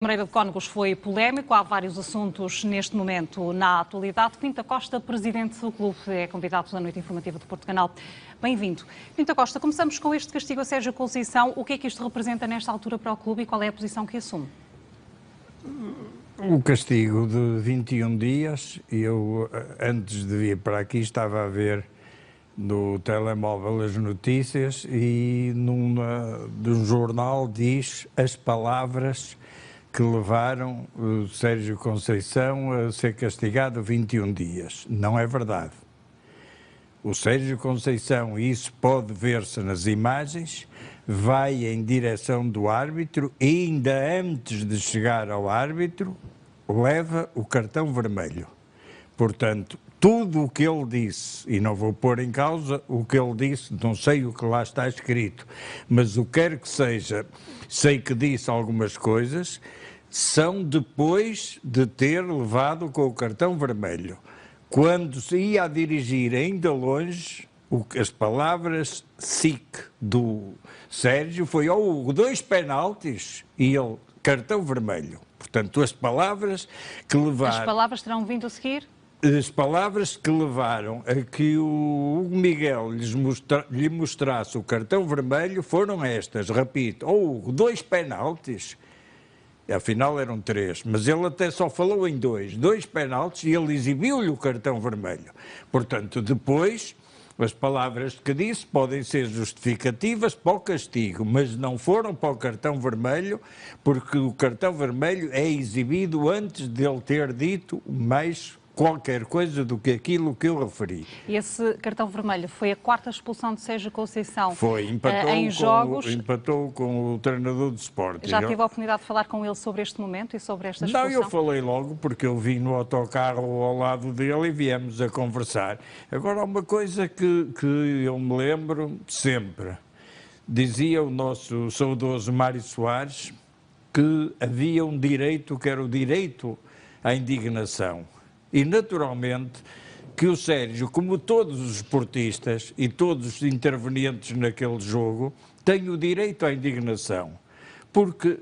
Moreira de Cónegos foi polémico, há vários assuntos neste momento na atualidade. Pinto da Costa, presidente do clube, é convidado da Noite Informativa do Porto Canal. Bem-vindo. Pinto da Costa, começamos com este castigo a Sérgio Conceição. O que é que isto representa nesta altura para o clube e qual é a posição que assume? O castigo de 21 dias, eu antes de vir para aqui estava a ver no telemóvel as notícias e de um jornal diz as palavras que levaram o Sérgio Conceição a ser castigado 21 dias. Não é verdade. O Sérgio Conceição, e isso pode ver-se nas imagens, vai em direção do árbitro e ainda antes de chegar ao árbitro leva o cartão vermelho. Portanto, tudo o que ele disse, e não vou pôr em causa o que ele disse, não sei o que lá está escrito, mas o que quer que seja, sei que disse algumas coisas, são depois de ter levado com o cartão vermelho. Quando se ia a dirigir ainda longe, as palavras SIC do Sérgio foi dois penaltis e ele, cartão vermelho. Portanto, as palavras que levaram... As palavras terão vindo a seguir? As palavras que levaram a que o Miguel lhe mostrasse o cartão vermelho foram estas, repito, dois penaltis. Afinal eram três, mas ele até só falou em dois penaltis e ele exibiu-lhe o cartão vermelho. Portanto, depois, as palavras que disse podem ser justificativas para o castigo, mas não foram para o cartão vermelho, porque o cartão vermelho é exibido antes de ele ter dito mais qualquer coisa do que aquilo que eu referi. E esse cartão vermelho foi a quarta expulsão de Sérgio Conceição. Foi, empatou com o treinador de Sporting. Já teve a oportunidade de falar com ele sobre este momento e sobre esta expulsão? Não, eu falei logo porque eu vim no autocarro ao lado dele e viemos a conversar. Agora, há uma coisa que eu me lembro sempre. Dizia o nosso saudoso Mário Soares que havia um direito que era o direito à indignação. E, naturalmente, que o Sérgio, como todos os esportistas e todos os intervenientes naquele jogo, tem o direito à indignação. Porque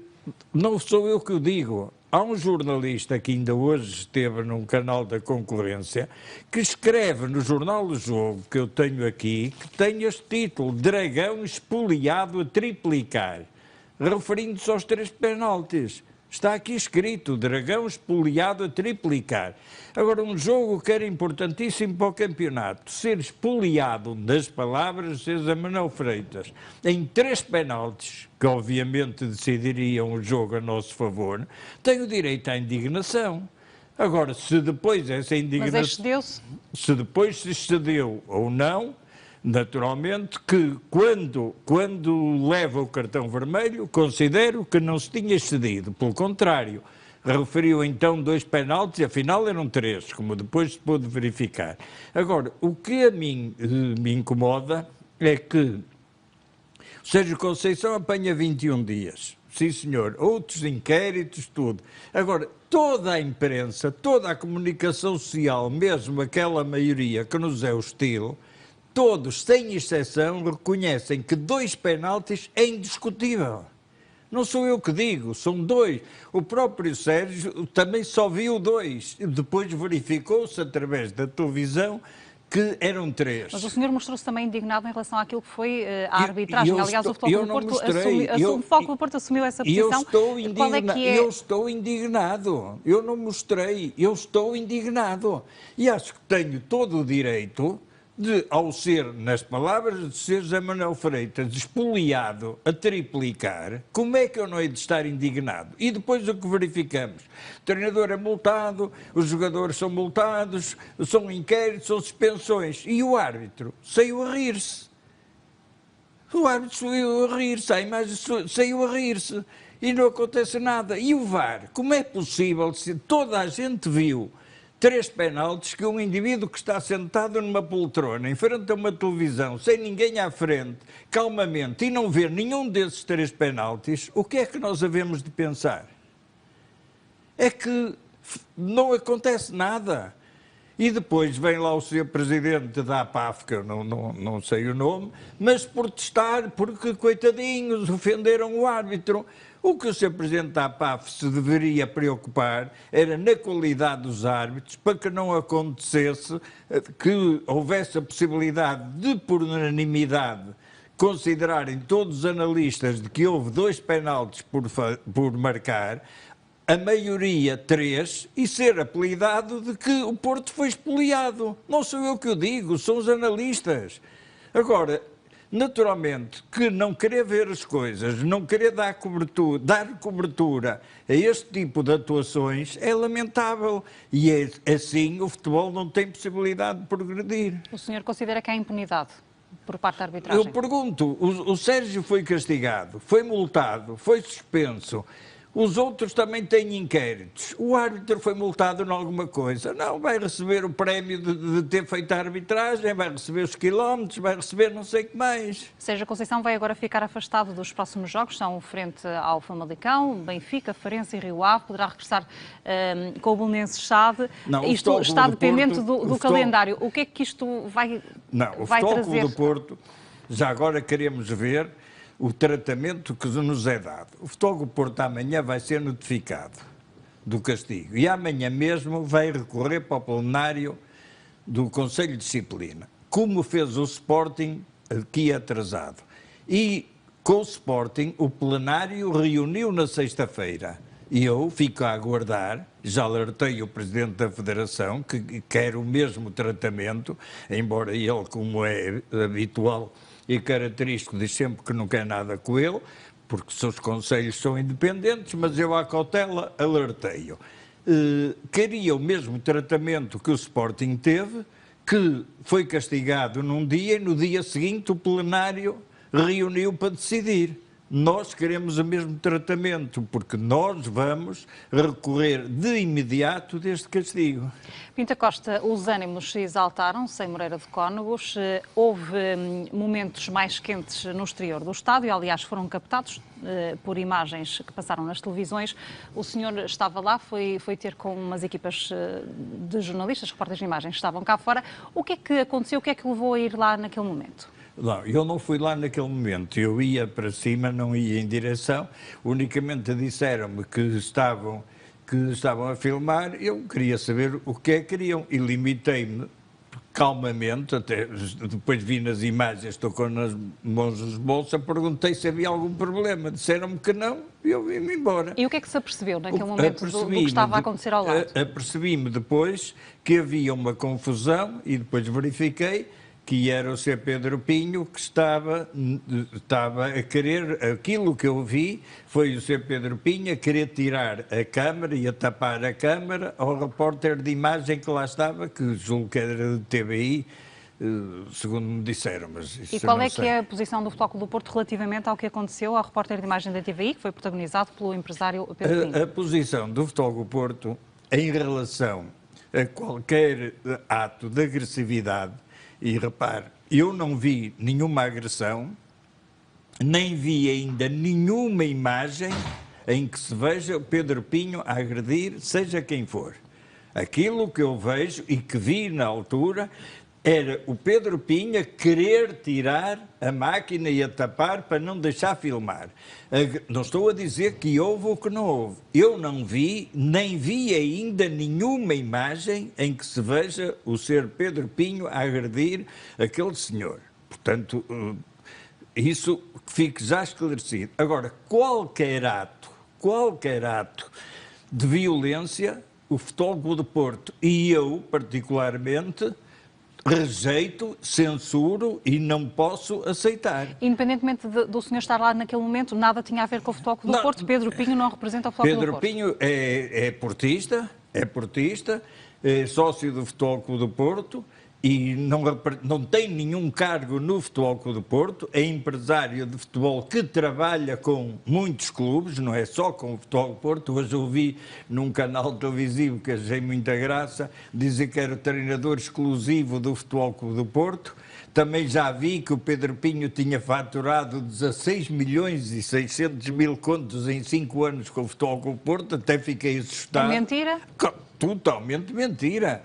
não sou eu que o digo. Há um jornalista que ainda hoje esteve num canal da concorrência que escreve no Jornal do Jogo, que eu tenho aqui, que tem este título, Dragão espoliado a triplicar, referindo-se aos três penaltis. Está aqui escrito, Dragão espoliado a triplicar. Agora, um jogo que era importantíssimo para o campeonato, ser espoliado das palavras de César Manuel Freitas, em três penaltis, que obviamente decidiriam o jogo a nosso favor, tem o direito à indignação. Agora, se depois essa indignação... Mas excedeu-se? Se depois se excedeu ou não... Naturalmente que quando leva o cartão vermelho, considero que não se tinha excedido. Pelo contrário, referiu então dois penaltis, afinal eram três, como depois se pôde verificar. Agora, o que a mim me incomoda é que o Sérgio Conceição apanha 21 dias. Sim, senhor. Outros inquéritos, tudo. Agora, toda a imprensa, toda a comunicação social, mesmo aquela maioria que nos é hostil, todos, sem exceção, reconhecem que dois penaltis é indiscutível. Não sou eu que digo, são dois. O próprio Sérgio também só viu dois. Depois verificou-se, através da televisão, que eram três. Mas o senhor mostrou-se também indignado em relação àquilo que foi a arbitragem. Aliás, o Futebol Clube do Porto assumiu essa posição. Qual é que é? Eu estou indignado. Eu não mostrei. Eu estou indignado. E acho que tenho todo o direito de, ao ser, nas palavras de César Manuel Freitas, espoliado a triplicar, como é que eu não hei de estar indignado? E depois o que verificamos? O treinador é multado, os jogadores são multados, são inquéritos, são suspensões. E o árbitro saiu a rir-se. O árbitro saiu a rir-se, a imagem saiu a rir-se. E não acontece nada. E o VAR? Como é possível, se toda a gente viu três penaltis, que um indivíduo que está sentado numa poltrona, em frente a uma televisão, sem ninguém à frente, calmamente, e não ver nenhum desses três penaltis, o que é que nós havemos de pensar? É que não acontece nada. E depois vem lá o Sr. Presidente da APAF, que eu não sei o nome, mas protestar porque, coitadinhos, ofenderam o árbitro. O que o Sr. Presidente da APAF se deveria preocupar era na qualidade dos árbitros, para que não acontecesse que houvesse a possibilidade de, por unanimidade, considerarem todos os analistas de que houve 2 penaltis por marcar, a maioria 3, e ser apelidado de que o Porto foi espoliado. Não sou eu que o digo, são os analistas. Agora, naturalmente, que não querer ver as coisas, não querer dar cobertura a este tipo de atuações é lamentável. E assim o futebol não tem possibilidade de progredir. O senhor considera que há impunidade por parte da arbitragem? Eu pergunto, o Sérgio foi castigado, foi multado, foi suspenso. Os outros também têm inquéritos. O árbitro foi multado em alguma coisa. Não, vai receber o prémio de ter feito a arbitragem, vai receber os quilómetros, vai receber não sei o que mais. Sérgio Conceição vai agora ficar afastado dos próximos jogos, são frente ao Famalicão, Benfica, Farense e Rio Ave. Poderá regressar com o Belenenses-Chade. Isto está dependente do calendário. O que é que isto vai trazer? Não, o Futebol Clube do Porto, já agora queremos ver o tratamento que nos é dado. O Futebol Clube do Porto amanhã vai ser notificado do castigo e amanhã mesmo vai recorrer para o plenário do Conselho de Disciplina, como fez o Sporting aqui atrasado. E com o Sporting o plenário reuniu na sexta-feira e eu fico a aguardar, já alertei o Presidente da Federação que quer o mesmo tratamento, embora ele, como é habitual e característico, diz sempre que não quer nada com ele, porque os seus conselhos são independentes, mas eu à cautela alertei-o. Queria o mesmo tratamento que o Sporting teve, que foi castigado num dia e no dia seguinte o plenário reuniu para decidir. Nós queremos o mesmo tratamento, porque nós vamos recorrer de imediato deste castigo. Pinto Costa, os ânimos se exaltaram, sem Moreira de Cónegos. Houve momentos mais quentes no exterior do estádio, aliás, foram captados por imagens que passaram nas televisões. O senhor estava lá, foi ter com umas equipas de jornalistas, repórteres de imagens, que estavam cá fora. O que é que aconteceu? O que é que levou a ir lá naquele momento? Não, eu não fui lá naquele momento, eu ia para cima, não ia em direção, unicamente disseram-me que estavam a filmar, eu queria saber o que é que queriam e limitei-me calmamente, até depois vi nas imagens, estou com as mãos nos bolsos, perguntei se havia algum problema, disseram-me que não e eu vim-me embora. E o que é que se apercebeu naquele momento do que estava a acontecer ao lado? Apercebi-me depois que havia uma confusão e depois verifiquei que era o Sr. Pedro Pinho que estava a querer, aquilo que eu vi foi o Sr. Pedro Pinho a querer tirar a câmara e a tapar a câmara ao repórter de imagem que lá estava, que julgo que era de TVI, segundo me disseram. Mas isso e qual é que é a posição do Futebol Clube do Porto relativamente ao que aconteceu ao repórter de imagem da TVI, que foi protagonizado pelo empresário Pedro Pinho? A posição do Futebol Clube do Porto em relação a qualquer ato de agressividade. E repare, eu não vi nenhuma agressão, nem vi ainda nenhuma imagem em que se veja o Pedro Pinho a agredir, seja quem for. Aquilo que eu vejo e que vi na altura era o Pedro Pinho a querer tirar a máquina e a tapar para não deixar filmar. Não estou a dizer que houve ou que não houve. Eu não vi, nem vi ainda nenhuma imagem em que se veja o Sr. Pedro Pinho a agredir aquele senhor. Portanto, isso fique já esclarecido. Agora, qualquer ato de violência, o Futebol Clube do Porto e eu, particularmente, rejeito, censuro e não posso aceitar. Independentemente do senhor estar lá naquele momento, nada tinha a ver com o Futebol Clube do Porto? Pedro Pinho não representa o Futebol Clube do Porto? Pedro Pinho é portista, é sócio do Futebol Clube do Porto e não tem nenhum cargo no Futebol Clube do Porto, é empresário de futebol que trabalha com muitos clubes, não é só com o Futebol Clube do Porto. Hoje eu vi num canal televisivo que achei muita graça, dizer que era o treinador exclusivo do Futebol Clube do Porto. Também já vi que o Pedro Pinho tinha faturado 16 milhões e 600 mil contos em 5 anos com o Futebol Clube do Porto, até fiquei assustado. É mentira? totalmente mentira.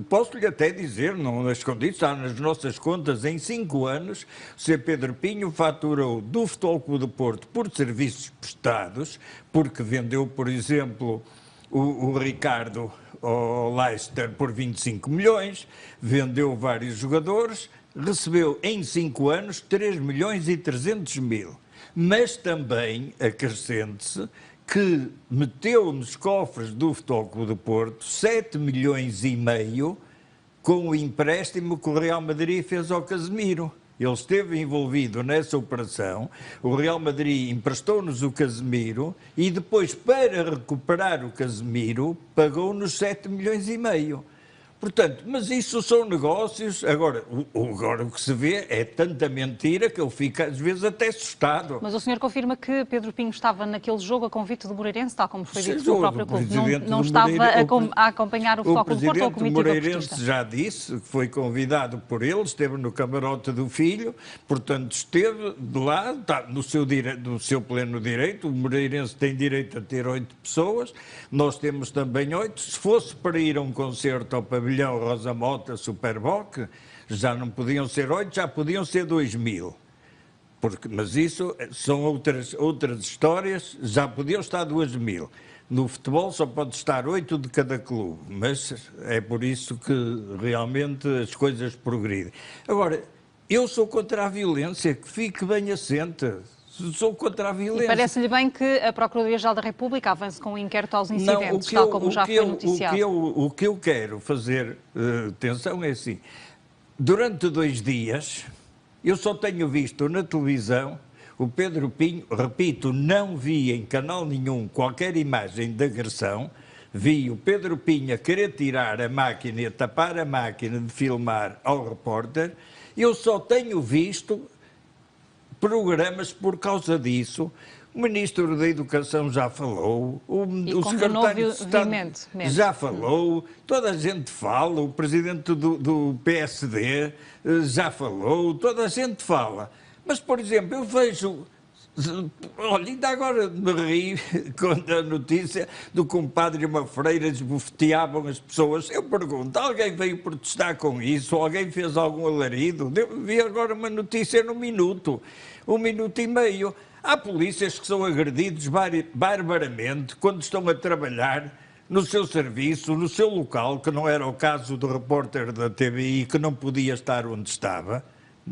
Posso-lhe até dizer, não escondi, está nas nossas contas, em 5 anos, o Sr. Pedro Pinho faturou do Futebol Clube do Porto por serviços prestados, porque vendeu, por exemplo, o Ricardo ao Leicester por 25 milhões, vendeu vários jogadores, recebeu em 5 anos 3 milhões e 300 mil. Mas também acrescente-se que meteu nos cofres do Futebol Clube do Porto 7 milhões e meio com o empréstimo que o Real Madrid fez ao Casemiro. Ele esteve envolvido nessa operação, o Real Madrid emprestou-nos o Casemiro e depois, para recuperar o Casemiro, pagou-nos 7 milhões e meio. Portanto, mas isso são negócios. Agora o que se vê é tanta mentira que eu fico às vezes até assustado. Mas o senhor confirma que Pedro Pinho estava naquele jogo a convite do Moreirense, tal como foi dito pelo próprio clube, não estava a acompanhar o Futebol Clube do Porto ou o comitê do Moreirense já disse que foi convidado por ele, esteve no camarote do filho, portanto esteve de lá, está no seu pleno direito. O Moreirense tem direito a ter 8 pessoas, nós temos também 8. Se fosse para ir a um concerto ao pavilhão Rosa Mota, Superboc, já não podiam ser 8, já podiam ser 2.000. Mas isso são outras histórias, já podiam estar 2.000. No futebol só pode estar 8 de cada clube, mas é por isso que realmente as coisas progridem. Agora, eu sou contra a violência, que fique bem assente. Sou contra a violência. E parece-lhe bem que a Procuradoria-Geral da República avance com o inquérito aos incidentes, tal como já foi noticiado? O que eu quero fazer, atenção, é assim, durante 2 dias, eu só tenho visto na televisão o Pedro Pinho, repito, não vi em canal nenhum qualquer imagem de agressão, vi o Pedro Pinho a querer tirar a máquina e a tapar a máquina de filmar ao repórter. Eu só tenho visto programas por causa disso. O Ministro da Educação já falou, o Secretário de Estado já falou, toda a gente fala, o Presidente do PSD já falou, toda a gente fala. Mas, por exemplo, eu vejo... Olha, ainda agora me ri com a notícia do que um padre e uma freira esbofeteavam as pessoas. Eu pergunto, alguém veio protestar com isso? Alguém fez algum alarido? Vi agora uma notícia no minuto, 1 minuto e meio. Há polícias que são agredidos barbaramente quando estão a trabalhar no seu serviço, no seu local, que não era o caso do repórter da TVI, que não podia estar onde estava.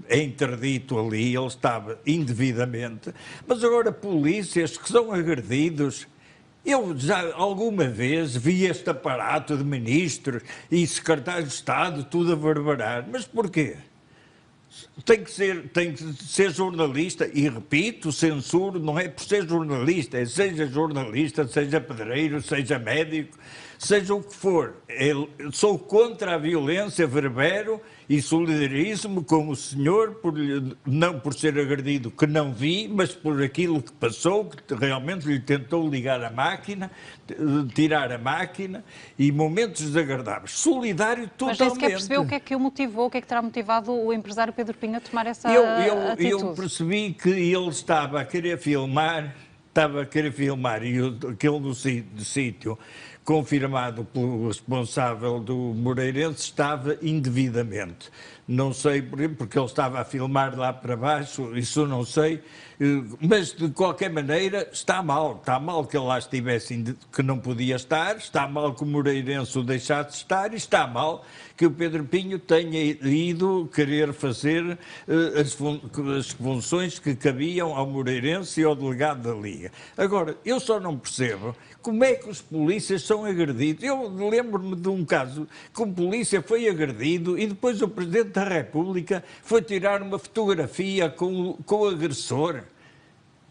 É interdito ali, ele estava indevidamente, mas agora polícias que são agredidos. Eu já alguma vez vi este aparato de ministros e secretários de Estado tudo a barbarar, mas porquê? Tem que ser jornalista, e repito, censuro, não é por ser jornalista, é seja jornalista, seja pedreiro, seja médico, seja o que for. Eu sou contra a violência, verbero e solidarizo-me com o senhor, não por ser agredido, que não vi, mas por aquilo que passou, que realmente lhe tentou ligar a máquina, tirar a máquina, e momentos desagradáveis. Solidário totalmente. Mas nem sequer percebeu o que é que o motivou, o que é que terá motivado o empresário Pedro Pinho a tomar essa atitude? Eu percebi que ele estava a querer filmar, e aquele do sítio, confirmado pelo responsável do Moreirense, estava indevidamente. Não sei, porque ele estava a filmar lá para baixo, isso não sei, mas de qualquer maneira está mal que ele lá estivesse, que não podia estar, está mal que o Moreirense o deixasse estar, e está mal que o Pedro Pinho tenha ido querer fazer as funções que cabiam ao Moreirense e ao delegado da Liga. Agora, eu só não percebo como é que os polícias são agredidos. Eu lembro-me de um caso que um polícia foi agredido e depois o Presidente da República foi tirar uma fotografia com o agressor.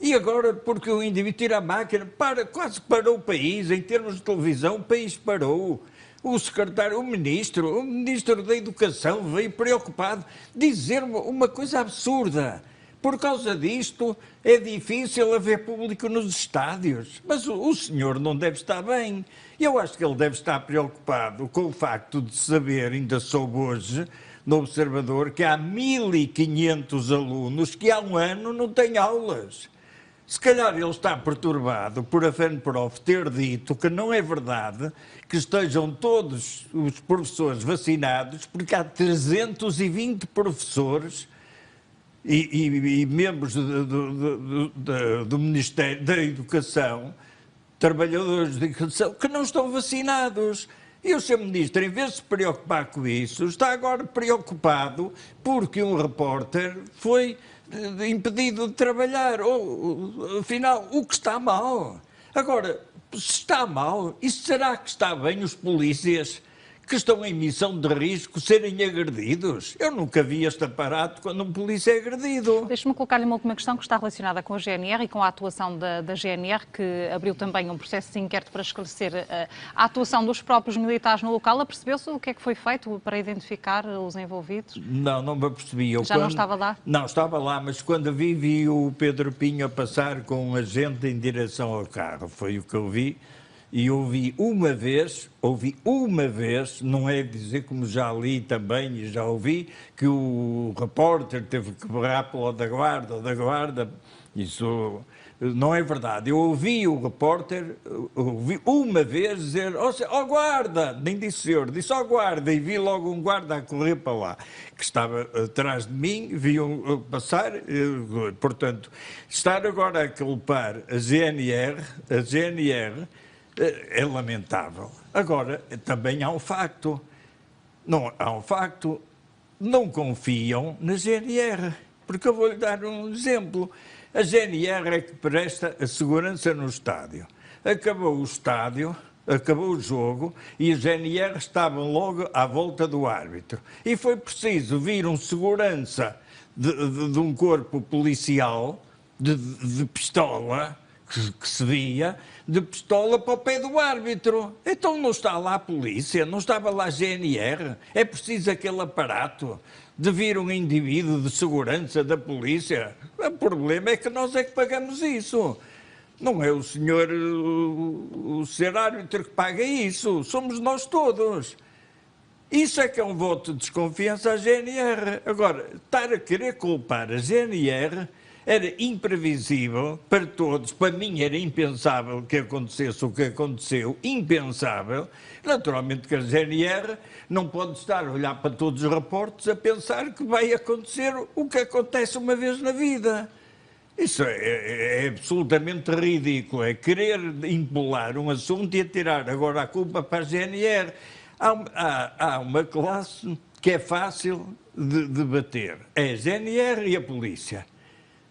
E agora, porque o indivíduo tira a máquina, quase parou o país, em termos de televisão, o país parou. O Ministro da Educação veio preocupado dizer uma coisa absurda. Por causa disto, é difícil haver público nos estádios. Mas o senhor não deve estar bem. Eu acho que ele deve estar preocupado com o facto de saber, ainda soube hoje, no Observador, que há 1.500 alunos que há um ano não têm aulas. Se calhar ele está perturbado por a FENPROF ter dito que não é verdade que estejam todos os professores vacinados, porque há 320 professores e membros do Ministério da Educação, trabalhadores de educação, que não estão vacinados. E o Sr. Ministro, em vez de se preocupar com isso, está agora preocupado porque um repórter foi impedido de trabalhar. Afinal, o que está mal? Agora, se está mal, e será que está bem os polícias que estão em missão de risco serem agredidos? Eu nunca vi este aparato quando um polícia é agredido. Deixe-me colocar-lhe uma última questão que está relacionada com a GNR e com a atuação da GNR, que abriu também um processo de inquérito para esclarecer a atuação dos próprios militares no local. Apercebeu-se o que é que foi feito para identificar os envolvidos? Não me apercebi. Não estava lá? Não, estava lá, mas quando vi o Pedro Pinho a passar com um agente em direção ao carro. Foi o que eu vi. E ouvi uma vez, não é dizer como já li também e já ouvi, que o repórter teve que berrar pelo da guarda, isso não é verdade. Eu ouvi o repórter, ouvi uma vez dizer, ó guarda, nem disse senhor, disse ó guarda, e vi logo um guarda a correr para lá, que estava atrás de mim, viam passar, portanto, estar agora a culpar a GNR, é lamentável. Agora, também há um facto. Não confiam na GNR. Porque eu vou-lhe dar um exemplo. A GNR é que presta a segurança no estádio. Acabou o estádio, acabou o jogo e a GNR estavam logo à volta do árbitro. E foi preciso vir um segurança de um corpo policial de pistola, que se via, de pistola para o pé do árbitro. Então não está lá a polícia, não estava lá a GNR. É preciso aquele aparato de vir um indivíduo de segurança da polícia. O problema é que nós é que pagamos isso. Não é o senhor árbitro que paga isso, somos nós todos. Isso é que é um voto de desconfiança à GNR. Agora, estar a querer culpar a GNR era imprevisível para todos. Para mim era impensável que acontecesse o que aconteceu, impensável. Naturalmente que a GNR não pode estar a olhar para todos os reportes a pensar que vai acontecer o que acontece uma vez na vida. Isso é absolutamente ridículo, é querer empolar um assunto e atirar agora a culpa para a GNR. Há uma classe que é fácil de debater, é a GNR e a polícia.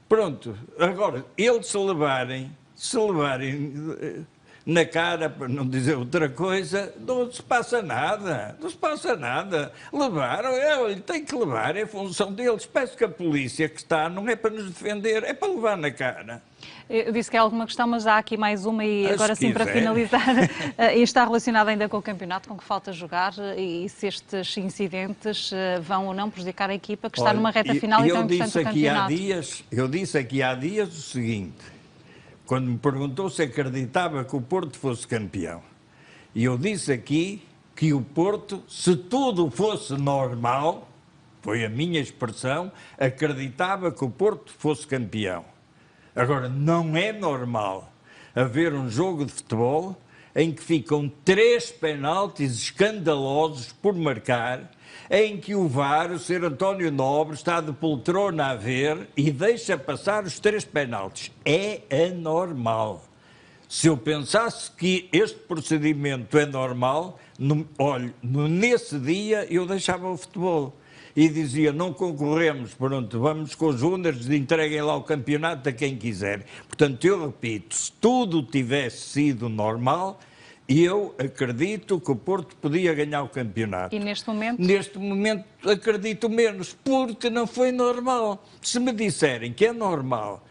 Pronto, agora, eles se levarem na cara, para não dizer outra coisa, não se passa nada, Levaram, tem que levar, é função deles. Peço que a polícia que está não é para nos defender, é para levar na cara. Eu disse que é alguma questão, mas há aqui mais uma e agora sim, para finalizar, e está relacionada ainda com o campeonato, com que falta jogar e se estes incidentes vão ou não prejudicar a equipa que está numa reta final e tão importante do campeonato. Eu disse aqui há dias o seguinte, quando me perguntou se acreditava que o Porto fosse campeão, e eu disse aqui que o Porto, se tudo fosse normal, foi a minha expressão, acreditava que o Porto fosse campeão. Agora, não é normal haver um jogo de futebol em que ficam 3 penaltis escandalosos por marcar, em que o VAR, o Sr. António Nobre, está de poltrona a ver e deixa passar os 3 penaltis. É anormal. Se eu pensasse que este procedimento é normal, nesse dia eu deixava o futebol. E dizia, não concorremos, pronto, vamos com os Júniors, entreguem lá o campeonato a quem quiser. Portanto, eu repito, se tudo tivesse sido normal, eu acredito que o Porto podia ganhar o campeonato. E neste momento? Neste momento acredito menos, porque não foi normal. Se me disserem que é normal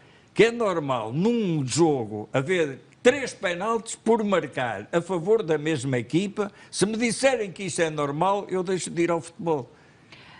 num jogo haver 3 penaltis por marcar a favor da mesma equipa, se me disserem que isso é normal, eu deixo de ir ao futebol.